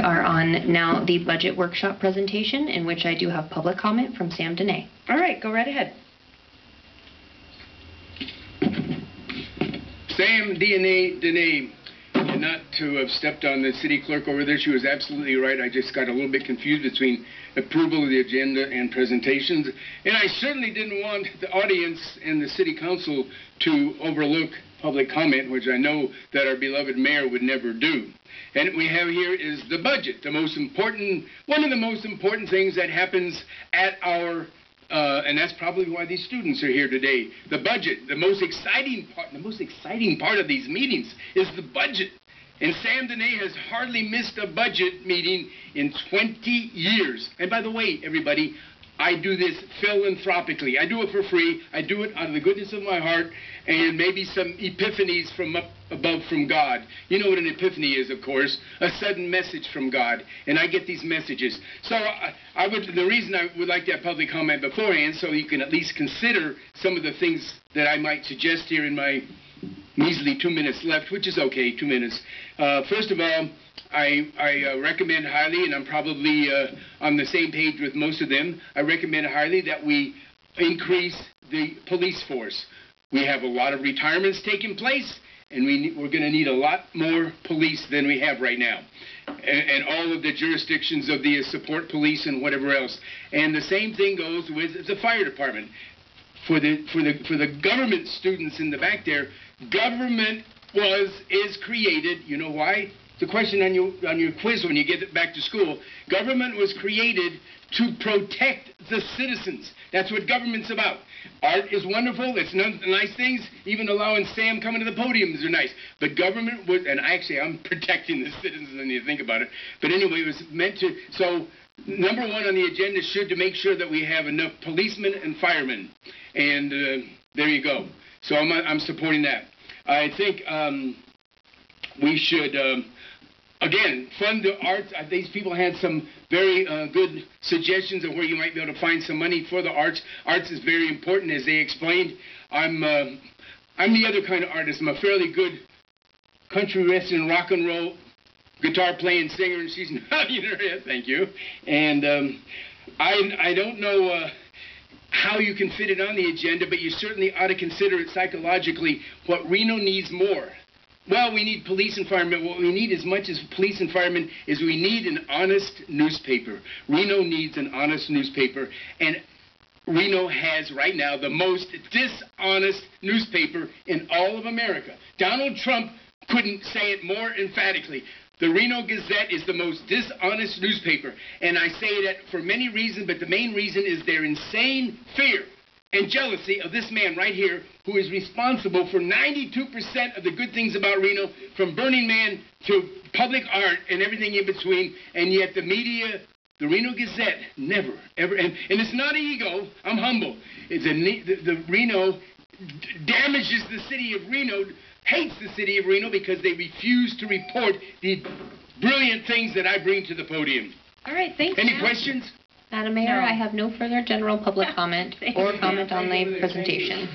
are on now the budget workshop presentation, in which I do have public comment from Sam Dehne. All right, go right ahead. Sam DNA Dehne. Not to have stepped on the city clerk over there. She was absolutely right. I just got a little bit confused between approval of the agenda and presentations. And I certainly didn't want the audience and the city council to overlook public comment, which I know that our beloved mayor would never do. And what we have here is the budget, the most important, one of the most important things that happens at our and that's probably why these students are here today. The budget, the most exciting part of these meetings is the budget. And Sam Dehne has hardly missed a budget meeting in 20 years. And by the way, everybody, I do this philanthropically. I do it for free. I do it out of the goodness of my heart and maybe some epiphanies from up above from God. You know what an epiphany is, of course, a sudden message from God. And I get these messages. So the reason I would like to have public comment beforehand, so you can at least consider some of the things that I might suggest here in my measly 2 minutes left, which is okay, 2 minutes. First of all, I recommend highly, and I'm probably on the same page with most of them, I recommend highly that we increase the police force. We have a lot of retirements taking place, and we're going to need a lot more police than we have right now. And all of the jurisdictions of the support police and whatever else. And the same thing goes with the fire department. For the government students in the back there, government is created, you know why? The question on your quiz when you get it back to school. Government was created to protect the citizens. That's what government's about. Art is wonderful. It's nice things. Even allowing Sam coming to the podiums are nice. But government was, and actually I'm protecting the citizens when you think about it. But anyway, it was meant to, so number one on the agenda should to make sure that we have enough policemen and firemen. And there you go. So I'm supporting that. I think we should, again, fund the arts. These people had some very good suggestions of where you might be able to find some money for the arts. Arts is very important, as they explained. I'm the other kind of artist. I'm a fairly good country western rock and roll guitar playing singer, and she's nodding her head. Thank you. And I don't know how you can fit it on the agenda, but you certainly ought to consider it psychologically. What Reno needs more. Well, we need police and firemen. What we need as much as police and firemen is we need an honest newspaper. Reno needs an honest newspaper. And Reno has right now the most dishonest newspaper in all of America. Donald Trump couldn't say it more emphatically. The Reno Gazette is the most dishonest newspaper. And I say that for many reasons, but the main reason is their insane fear and jealousy of this man right here, who is responsible for 92% of the good things about Reno, from Burning Man to public art and everything in between, and yet the media, the Reno Gazette, never, ever, and it's not ego, I'm humble, it's the Reno damages the city of Reno, hates the city of Reno because they refuse to report the brilliant things that I bring to the podium. All right, thanks. Any questions? Madam Mayor, No. I have no further general public comment or comment on the presentation.